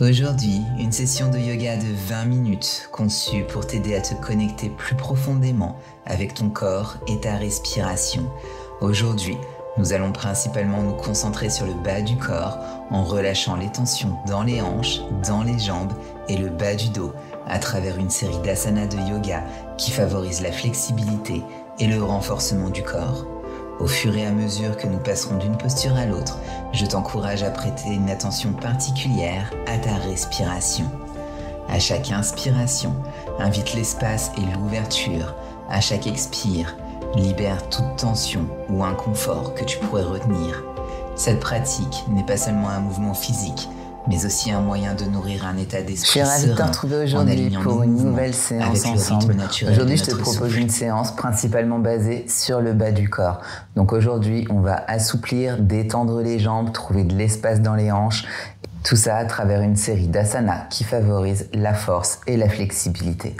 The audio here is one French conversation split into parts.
Aujourd'hui, une session de yoga de 20 minutes conçue pour t'aider à te connecter plus profondément avec ton corps et ta respiration. Aujourd'hui, nous allons principalement nous concentrer sur le bas du corps en relâchant les tensions dans les hanches, dans les jambes et le bas du dos à travers une série d'asanas de yoga qui favorisent la flexibilité et le renforcement du corps. Au fur et à mesure que nous passerons d'une posture à l'autre, je t'encourage à prêter une attention particulière à ta respiration. À chaque inspiration, invite l'espace et l'ouverture. À chaque expire, libère toute tension ou inconfort que tu pourrais retenir. Cette pratique n'est pas seulement un mouvement physique, mais aussi un moyen de nourrir un état d'esprit serein. Je suis ravi de te retrouver aujourd'hui pour une nouvelle séance ensemble. Aujourd'hui, je te propose une séance principalement basée sur le bas du corps. Donc aujourd'hui, on va assouplir, détendre les jambes, trouver de l'espace dans les hanches. Tout ça à travers une série d'asanas qui favorisent la force et la flexibilité.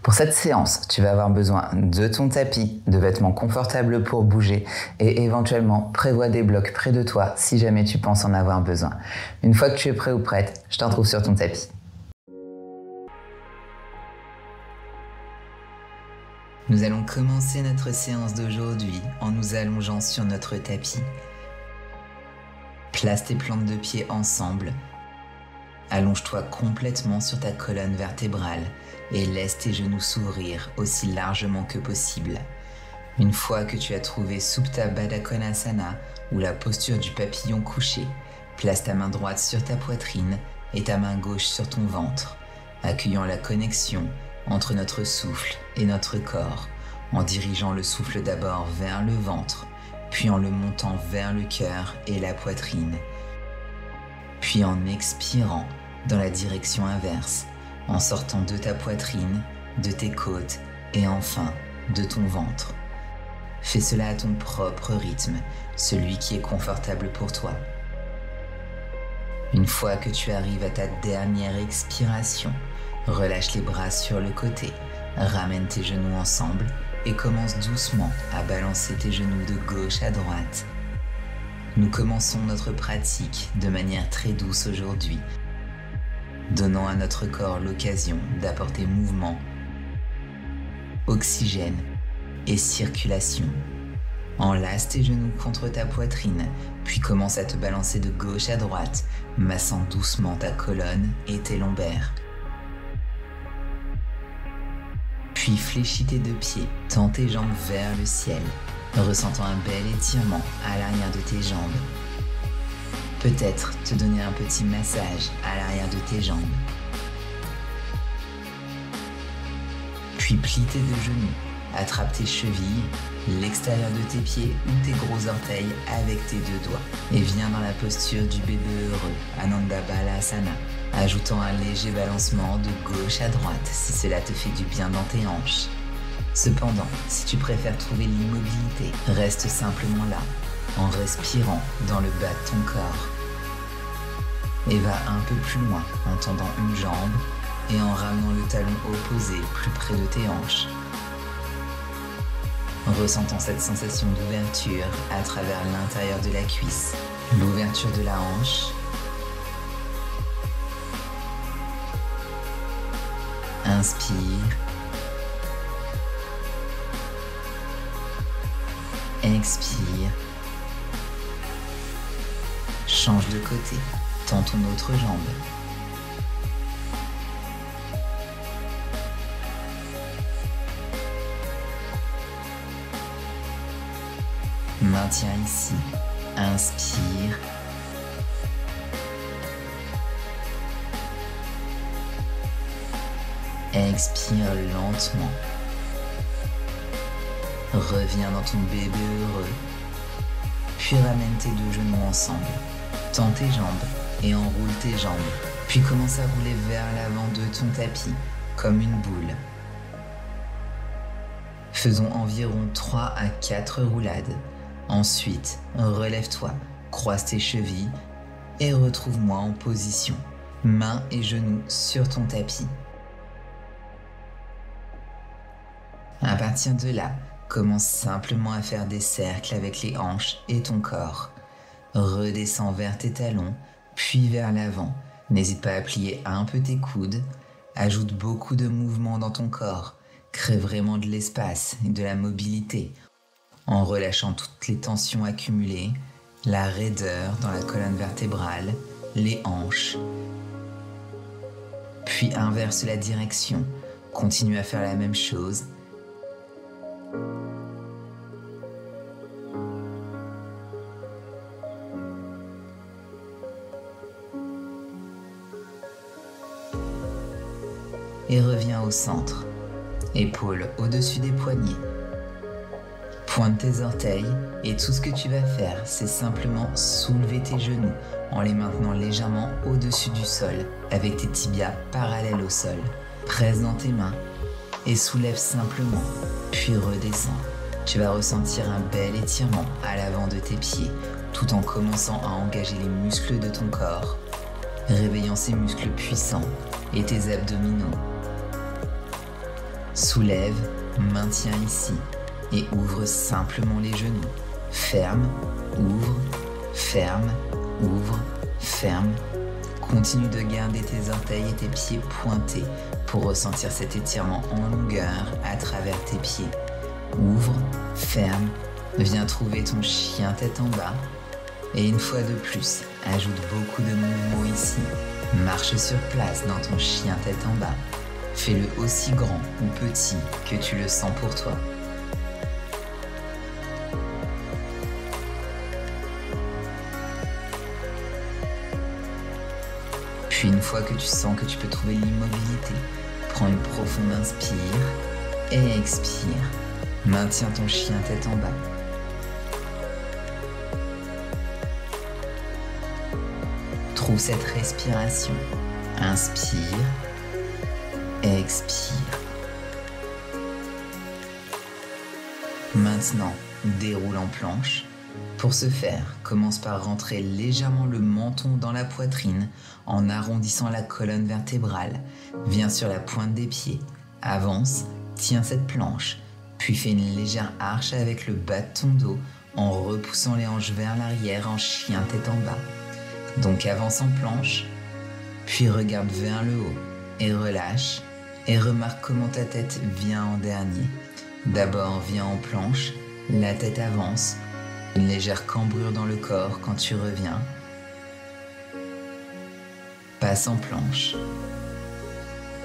Pour cette séance, tu vas avoir besoin de ton tapis, de vêtements confortables pour bouger et éventuellement prévois des blocs près de toi si jamais tu penses en avoir besoin. Une fois que tu es prêt ou prête, je te retrouve sur ton tapis. Nous allons commencer notre séance d'aujourd'hui en nous allongeant sur notre tapis. Place tes plantes de pied ensemble. Allonge-toi complètement sur ta colonne vertébrale et laisse tes genoux s'ouvrir aussi largement que possible. Une fois que tu as trouvé Supta Baddha Konasana ou la posture du papillon couché, place ta main droite sur ta poitrine et ta main gauche sur ton ventre, accueillant la connexion entre notre souffle et notre corps, en dirigeant le souffle d'abord vers le ventre, puis en le montant vers le cœur et la poitrine, puis en expirant dans la direction inverse, en sortant de ta poitrine, de tes côtes et enfin de ton ventre. Fais cela à ton propre rythme, celui qui est confortable pour toi. Une fois que tu arrives à ta dernière expiration, relâche les bras sur le côté, ramène tes genoux ensemble et commence doucement à balancer tes genoux de gauche à droite. Nous commençons notre pratique de manière très douce aujourd'hui, donnant à notre corps l'occasion d'apporter mouvement, oxygène et circulation. Enlace tes genoux contre ta poitrine, puis commence à te balancer de gauche à droite, massant doucement ta colonne et tes lombaires. Puis fléchis tes deux pieds, tends tes jambes vers le ciel, ressentant un bel étirement à l'arrière de tes jambes. Peut-être te donner un petit massage à l'arrière de tes jambes. Puis plie tes deux genoux, attrape tes chevilles, l'extérieur de tes pieds ou tes gros orteils avec tes deux doigts et viens dans la posture du bébé heureux, Ananda Balasana, ajoutant un léger balancement de gauche à droite si cela te fait du bien dans tes hanches. Cependant, si tu préfères trouver l'immobilité, reste simplement là, en respirant dans le bas de ton corps. Et va un peu plus loin en tendant une jambe et en ramenant le talon opposé plus près de tes hanches. Ressentant cette sensation d'ouverture à travers l'intérieur de la cuisse, l'ouverture de la hanche. Inspire. Expire. Change de côté. Tends ton autre jambe. Maintiens ici. Inspire. Expire lentement. Reviens dans ton bébé heureux. Puis ramène tes deux genoux ensemble. Tends tes jambes et enroule tes jambes. Puis commence à rouler vers l'avant de ton tapis, comme une boule. Faisons environ 3 à 4 roulades. Ensuite, relève-toi, croise tes chevilles et retrouve-moi en position. Mains et genoux sur ton tapis. À partir de là, commence simplement à faire des cercles avec les hanches et ton corps. Redescends vers tes talons, puis vers l'avant, N'hésite pas à plier un peu tes coudes, ajoute beaucoup de mouvements dans ton corps, crée vraiment de l'espace et de la mobilité en relâchant toutes les tensions accumulées, la raideur dans la colonne vertébrale, les hanches. Puis inverse la direction, continue à faire la même chose. Et reviens au centre, épaules au-dessus des poignets. Pointe tes orteils et tout ce que tu vas faire, c'est simplement soulever tes genoux en les maintenant légèrement au-dessus du sol, avec tes tibias parallèles au sol. Presse dans tes mains et soulève simplement, puis redescends. Tu vas ressentir un bel étirement à l'avant de tes pieds, tout en commençant à engager les muscles de ton corps, réveillant ces muscles puissants et tes abdominaux. Soulève, maintiens ici et ouvre simplement les genoux. Ferme, ouvre, ferme, ouvre, ferme. Continue de garder tes orteils et tes pieds pointés pour ressentir cet étirement en longueur à travers tes pieds. Ouvre, ferme, viens trouver ton chien tête en bas. Et une fois de plus, ajoute beaucoup de mouvements ici. Marche sur place dans ton chien tête en bas. Fais-le aussi grand ou petit que tu le sens pour toi. Puis une fois que tu sens que tu peux trouver l'immobilité, prends une profonde inspire et expire. Maintiens ton chien tête en bas. Trouve cette respiration. Inspire. Expire. Maintenant, déroule en planche. Pour ce faire, commence par rentrer légèrement le menton dans la poitrine en arrondissant la colonne vertébrale. Viens sur la pointe des pieds. Avance, tiens cette planche, puis fais une légère arche avec le bas de ton dos en repoussant les hanches vers l'arrière en chien tête en bas. Donc avance en planche, puis regarde vers le haut et relâche. Et remarque comment ta tête vient en dernier. D'abord, viens en planche, la tête avance, une légère cambrure dans le corps quand tu reviens. Passe en planche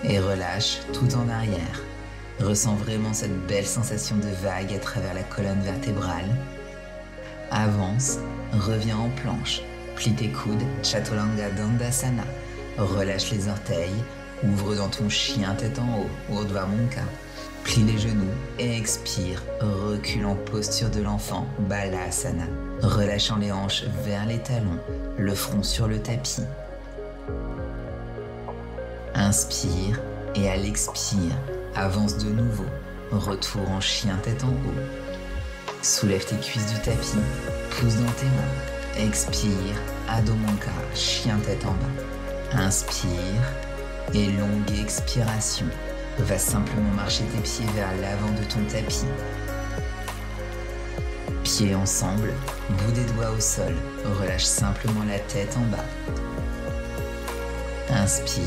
et relâche tout en arrière. Ressens vraiment cette belle sensation de vague à travers la colonne vertébrale. Avance, reviens en planche, plie tes coudes, Chaturanga Dandasana. Relâche les orteils. Ouvre dans ton chien tête en haut, Urdhva Mukha. Plie les genoux et expire. Recule en posture de l'enfant, Balasana. Relâchant les hanches vers les talons, le front sur le tapis. Inspire et à l'expire, avance de nouveau. Retour en chien tête en haut. Soulève tes cuisses du tapis, pousse dans tes mains. Expire, Adho Mukha, chien tête en bas. Inspire. Et longue expiration. Va simplement marcher tes pieds vers l'avant de ton tapis. Pieds ensemble, bout des doigts au sol. Relâche simplement la tête en bas. Inspire,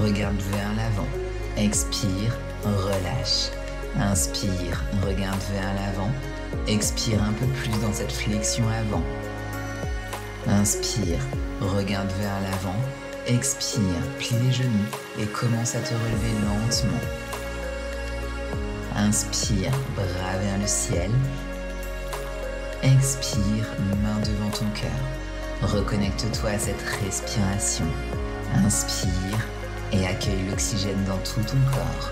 regarde vers l'avant. Expire, relâche. Inspire, regarde vers l'avant. Expire un peu plus dans cette flexion avant. Inspire, regarde vers l'avant. Expire, plie les genoux et commence à te relever lentement. Inspire, bras vers le ciel. Expire, main devant ton cœur. Reconnecte-toi à cette respiration. Inspire et accueille l'oxygène dans tout ton corps.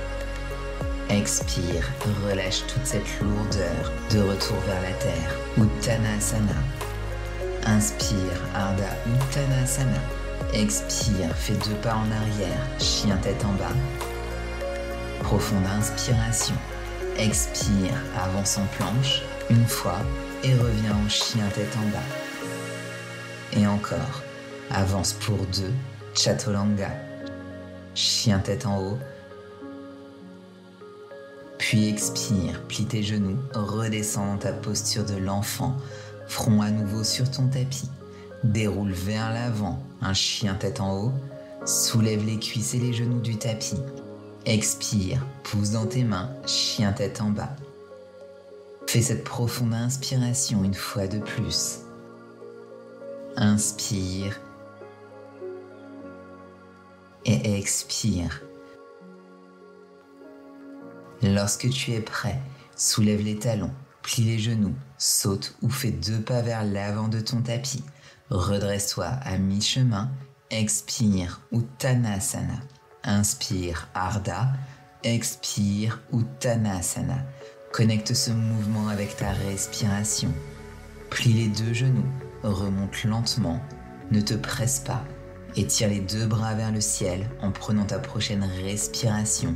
Expire, relâche toute cette lourdeur de retour vers la terre. Uttanasana. Inspire, Ardha Uttanasana. Expire, fais 2 pas en arrière, chien tête en bas. Profonde inspiration. Expire, avance en planche, une fois, et reviens en chien tête en bas. Et encore, avance pour 2, Chaturanga. Chien tête en haut. Puis expire, plie tes genoux, redescends dans ta posture de l'enfant, front à nouveau sur ton tapis. Déroule vers l'avant, un chien tête en haut, Soulève les cuisses et les genoux du tapis. Expire, pousse dans tes mains, chien tête en bas. Fais cette profonde inspiration une fois de plus. Inspire et expire. Lorsque tu es prêt, soulève les talons, plie les genoux, saute ou fais 2 pas vers l'avant de ton tapis. Redresse-toi à mi-chemin, expire Uttanasana. Inspire Ardha, expire Uttanasana. Connecte ce mouvement avec ta respiration. Plie les 2 genoux, remonte lentement, ne te presse pas. Étire les 2 bras vers le ciel en prenant ta prochaine respiration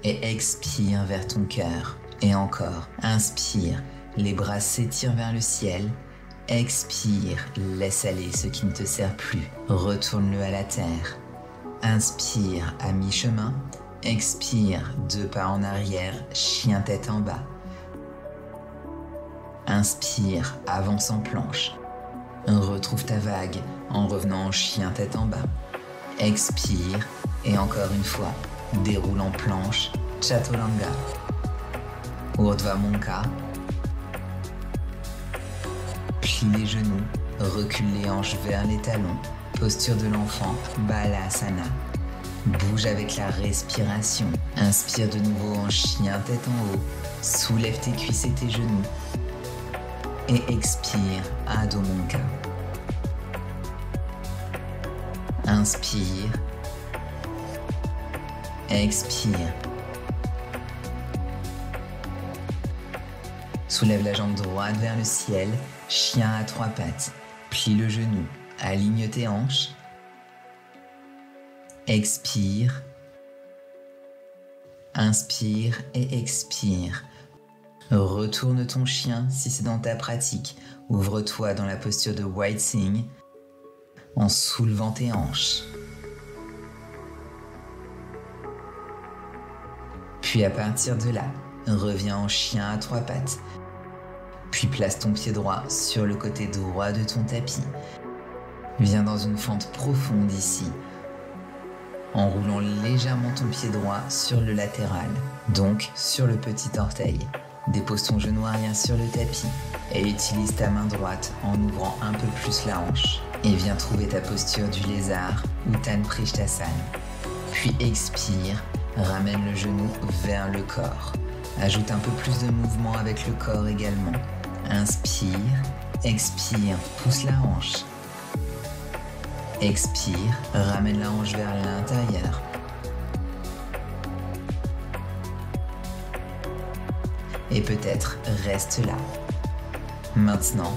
et expire vers ton cœur. Et encore, inspire, les bras s'étirent vers le ciel. Expire, laisse aller ce qui ne te sert plus. Retourne-le à la terre. Inspire à mi-chemin. Expire, 2 pas en arrière, chien tête en bas. Inspire, avance en planche. Retrouve ta vague en revenant en chien tête en bas. Expire et encore une fois, déroule en planche, Chaturanga. Urdhva Mukha. Plie les genoux, recule les hanches vers les talons, posture de l'enfant, Balasana. Bouge avec la respiration, inspire de nouveau en chien tête en haut, soulève tes cuisses et tes genoux et expire Adho Mukha. Inspire, expire. Soulève la jambe droite vers le ciel, chien à 3 pattes. Plie le genou, aligne tes hanches. Expire. Inspire et expire. Retourne ton chien si c'est dans ta pratique. Ouvre-toi dans la posture de White Sing en soulevant tes hanches. Puis à partir de là, reviens en chien à 3 pattes. Puis place ton pied droit sur le côté droit de ton tapis. Viens dans une fente profonde ici, en roulant légèrement ton pied droit sur le latéral, donc sur le petit orteil. Dépose ton genou arrière sur le tapis et utilise ta main droite en ouvrant un peu plus la hanche. Et viens trouver ta posture du lézard, Uttan Prishthasana. Puis expire, ramène le genou vers le corps. Ajoute un peu plus de mouvement avec le corps également. Inspire, expire, pousse la hanche. Expire, ramène la hanche vers l'intérieur. Et peut-être reste là. Maintenant,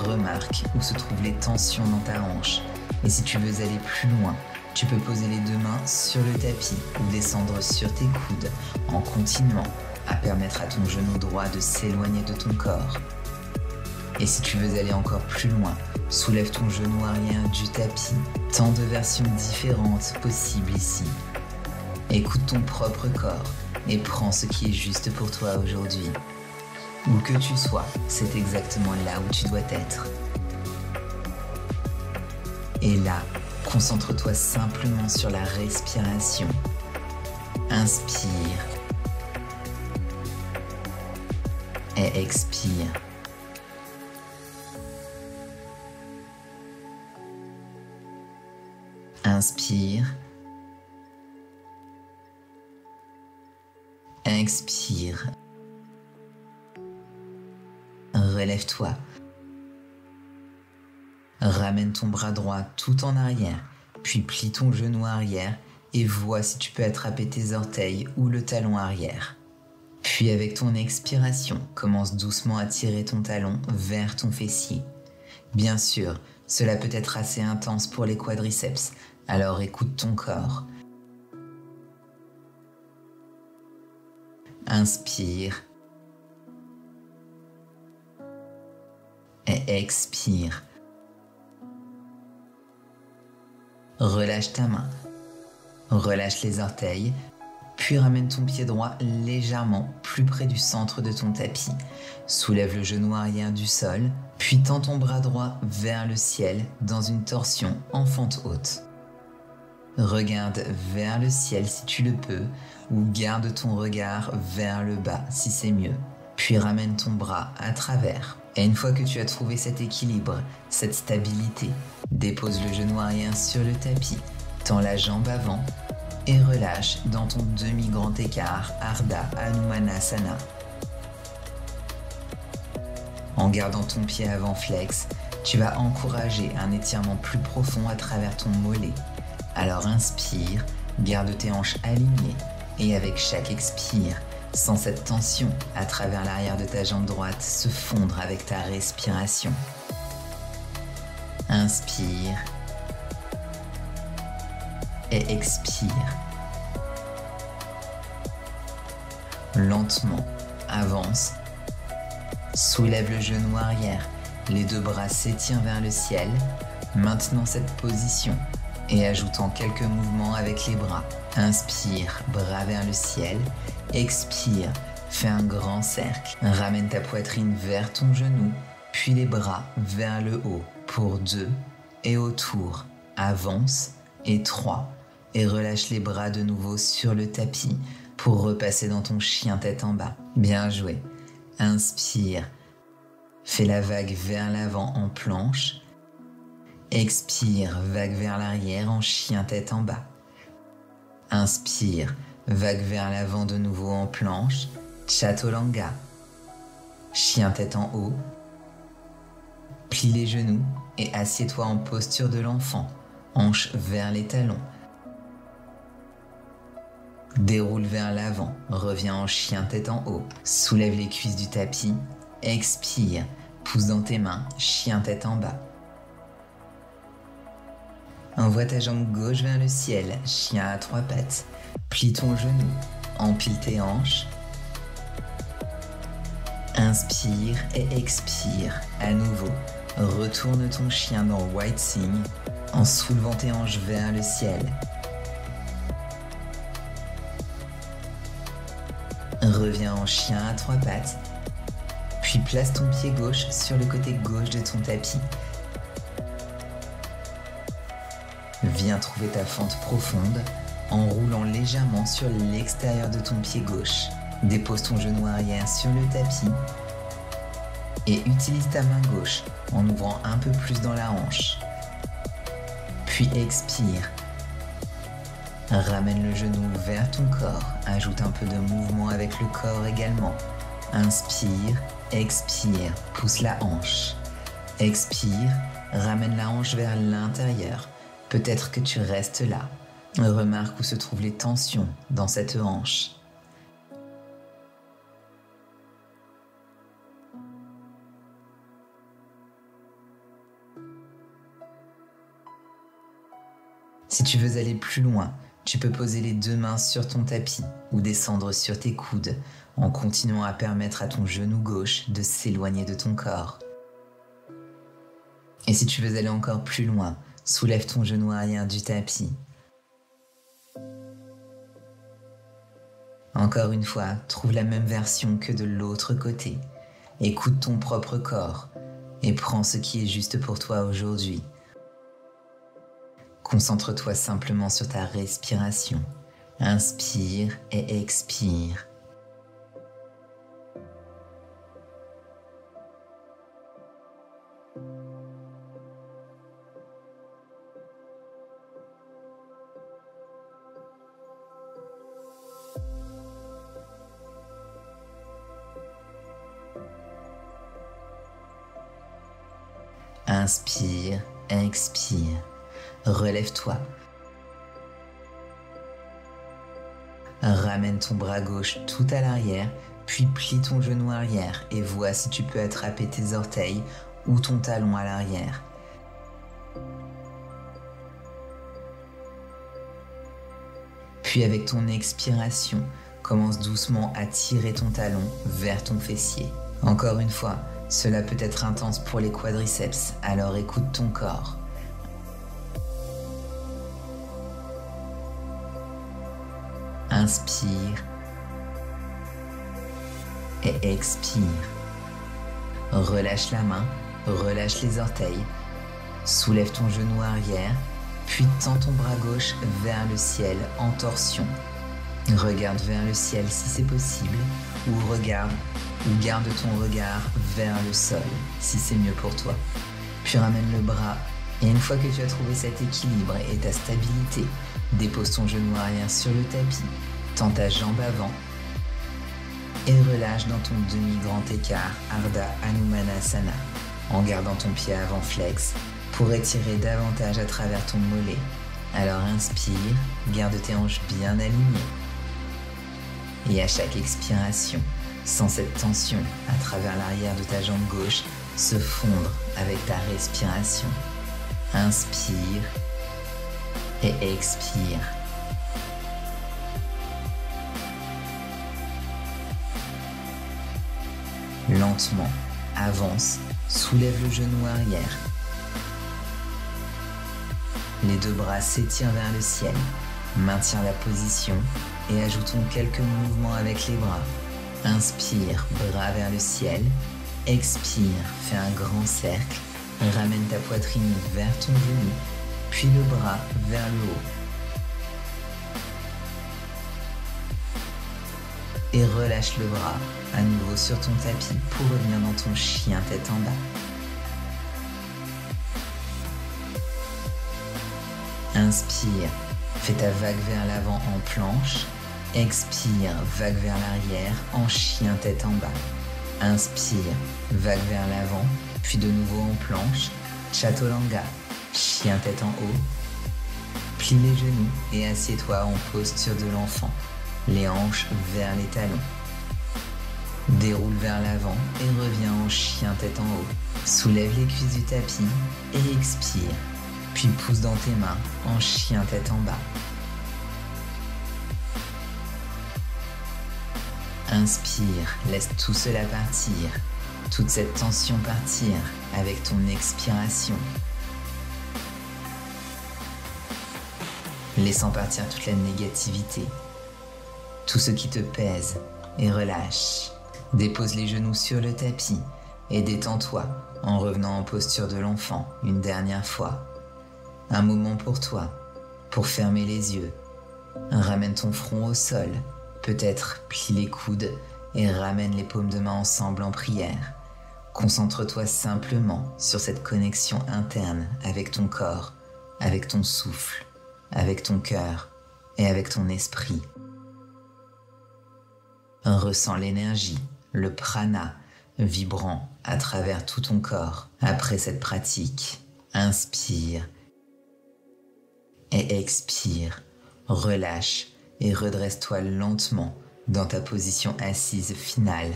remarque où se trouvent les tensions dans ta hanche. Et si tu veux aller plus loin, tu peux poser les 2 mains sur le tapis ou descendre sur tes coudes en continuant à permettre à ton genou droit de s'éloigner de ton corps. Et si tu veux aller encore plus loin, soulève ton genou arrière du tapis. Tant de versions différentes possibles ici. Écoute ton propre corps et prends ce qui est juste pour toi aujourd'hui. Où que tu sois, c'est exactement là où tu dois être. Et là, concentre-toi simplement sur la respiration. Inspire et expire. Inspire. Expire. Relève-toi. Ramène ton bras droit tout en arrière, puis plie ton genou arrière et vois si tu peux attraper tes orteils ou le talon arrière. Puis avec ton expiration, commence doucement à tirer ton talon vers ton fessier. Bien sûr, cela peut être assez intense pour les quadriceps, alors écoute ton corps. Inspire et expire. Relâche ta main, relâche les orteils, puis ramène ton pied droit légèrement plus près du centre de ton tapis. Soulève le genou arrière du sol, puis tends ton bras droit vers le ciel dans une torsion en fente haute. Regarde vers le ciel si tu le peux, ou garde ton regard vers le bas si c'est mieux. Puis ramène ton bras à travers. Et une fois que tu as trouvé cet équilibre, cette stabilité, dépose le genou arrière sur le tapis, tends la jambe avant et relâche dans ton demi-grand écart Ardha Hanumanasana. En gardant ton pied avant flex, tu vas encourager un étirement plus profond à travers ton mollet. Alors inspire, garde tes hanches alignées et avec chaque expire, sens cette tension à travers l'arrière de ta jambe droite se fondre avec ta respiration. Inspire et expire. Lentement, avance. Soulève le genou arrière, les deux bras s'étirent vers le ciel. Maintenant cette position et ajoutant quelques mouvements avec les bras. Inspire, bras vers le ciel. Expire, fais un grand cercle. Ramène ta poitrine vers ton genou, puis les bras vers le haut pour 2 et autour. Avance et 3 et relâche les bras de nouveau sur le tapis pour repasser dans ton chien tête en bas. Bien joué. Inspire, fais la vague vers l'avant en planche. Expire, vague vers l'arrière en chien tête en bas. Inspire, vague vers l'avant de nouveau en planche. Chaturanga. Chien tête en haut. Plie les genoux et assieds-toi en posture de l'enfant. Hanches vers les talons. Déroule vers l'avant, reviens en chien tête en haut. Soulève les cuisses du tapis. Expire, pousse dans tes mains, chien tête en bas. Envoie ta jambe gauche vers le ciel, chien à 3 pattes. Plie ton genou, empile tes hanches. Inspire et expire à nouveau. Retourne ton chien dans White Sing en soulevant tes hanches vers le ciel. Reviens en chien à 3 pattes. Puis place ton pied gauche sur le côté gauche de ton tapis. Viens trouver ta fente profonde en roulant légèrement sur l'extérieur de ton pied gauche. Dépose ton genou arrière sur le tapis et utilise ta main gauche en ouvrant un peu plus dans la hanche. Puis expire. Ramène le genou vers ton corps. Ajoute un peu de mouvement avec le corps également. Inspire, expire, pousse la hanche. Expire, ramène la hanche vers l'intérieur. Peut-être que tu restes là. Remarque où se trouvent les tensions dans cette hanche. Si tu veux aller plus loin, tu peux poser les 2 mains sur ton tapis ou descendre sur tes coudes en continuant à permettre à ton genou gauche de s'éloigner de ton corps. Et si tu veux aller encore plus loin, soulève ton genou arrière du tapis. Encore une fois, trouve la même version que de l'autre côté. Écoute ton propre corps et prends ce qui est juste pour toi aujourd'hui. Concentre-toi simplement sur ta respiration. Inspire et expire. Inspire, expire. Relève-toi. Ramène ton bras gauche tout à l'arrière, puis plie ton genou arrière et vois si tu peux attraper tes orteils ou ton talon à l'arrière. Puis avec ton expiration, commence doucement à tirer ton talon vers ton fessier. Encore une fois, cela peut être intense pour les quadriceps, alors écoute ton corps. Inspire et expire. Relâche la main, relâche les orteils. Soulève ton genou arrière, puis tends ton bras gauche vers le ciel en torsion. Regarde vers le ciel si c'est possible, ou garde ton regard vers le sol si c'est mieux pour toi. Puis ramène le bras et une fois que tu as trouvé cet équilibre et ta stabilité, dépose ton genou arrière sur le tapis, tends ta jambe avant et relâche dans ton demi-grand écart Ardha Hanumanasana en gardant ton pied avant flex pour étirer davantage à travers ton mollet. Alors inspire, garde tes hanches bien alignées. Et à chaque expiration, sens cette tension à travers l'arrière de ta jambe gauche se fondre avec ta respiration. Inspire et expire. Lentement, avance, soulève le genou arrière. Les deux bras s'étirent vers le ciel. Maintiens la position et ajoutons quelques mouvements avec les bras. Inspire, bras vers le ciel. Expire, fais un grand cercle. Ramène ta poitrine vers ton genou, puis le bras vers le haut. Et relâche le bras à nouveau sur ton tapis pour revenir dans ton chien tête en bas. Inspire, fais ta vague vers l'avant en planche. Expire, vague vers l'arrière en chien tête en bas. Inspire, vague vers l'avant, puis de nouveau en planche. Chaturanga, chien tête en haut. Plie les genoux et assieds-toi en posture de l'enfant, les hanches vers les talons. Déroule vers l'avant et reviens en chien tête en haut. Soulève les cuisses du tapis et expire, puis pousse dans tes mains en chien tête en bas. Inspire, laisse tout cela partir, toute cette tension partir avec ton expiration. Laissant partir toute la négativité, tout ce qui te pèse, et relâche. Dépose les genoux sur le tapis et détends-toi en revenant en posture de l'enfant une dernière fois. Un moment pour toi, pour fermer les yeux. Ramène ton front au sol, peut-être plie les coudes et ramène les paumes de main ensemble en prière. Concentre-toi simplement sur cette connexion interne avec ton corps, avec ton souffle, avec ton cœur et avec ton esprit. Ressens l'énergie, le prana, vibrant à travers tout ton corps. Après cette pratique, inspire et expire, relâche et redresse-toi lentement dans ta position assise finale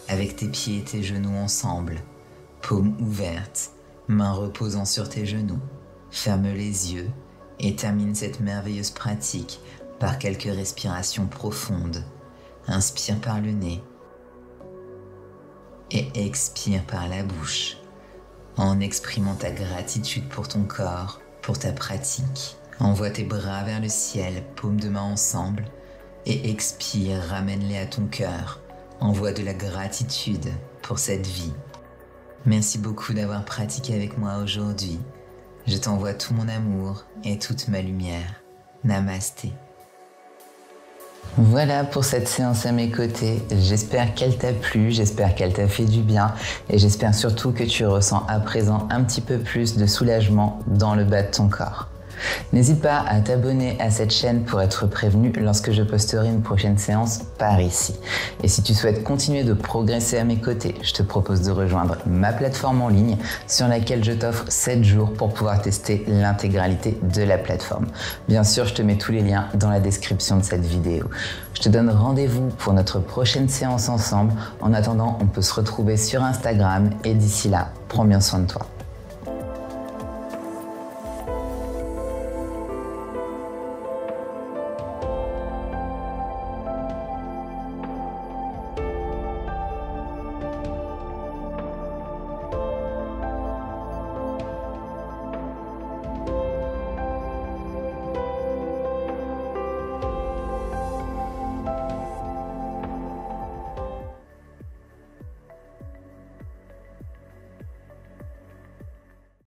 avec tes pieds et tes genoux ensemble, paumes ouvertes, mains reposant sur tes genoux. Ferme les yeux et termine cette merveilleuse pratique par quelques respirations profondes. Inspire par le nez et expire par la bouche en exprimant ta gratitude pour ton corps, pour ta pratique. Envoie tes bras vers le ciel, paumes de main ensemble et expire, ramène-les à ton cœur. Envoie de la gratitude pour cette vie. Merci beaucoup d'avoir pratiqué avec moi aujourd'hui. Je t'envoie tout mon amour et toute ma lumière. Namasté. Voilà pour cette séance à mes côtés. J'espère qu'elle t'a plu, j'espère qu'elle t'a fait du bien et j'espère surtout que tu ressens à présent un petit peu plus de soulagement dans le bas de ton corps. N'hésite pas à t'abonner à cette chaîne pour être prévenu lorsque je posterai une prochaine séance par ici. Et si tu souhaites continuer de progresser à mes côtés, je te propose de rejoindre ma plateforme en ligne sur laquelle je t'offre 7 jours pour pouvoir tester l'intégralité de la plateforme. Bien sûr, je te mets tous les liens dans la description de cette vidéo. Je te donne rendez-vous pour notre prochaine séance ensemble. En attendant, on peut se retrouver sur Instagram et d'ici là, prends bien soin de toi.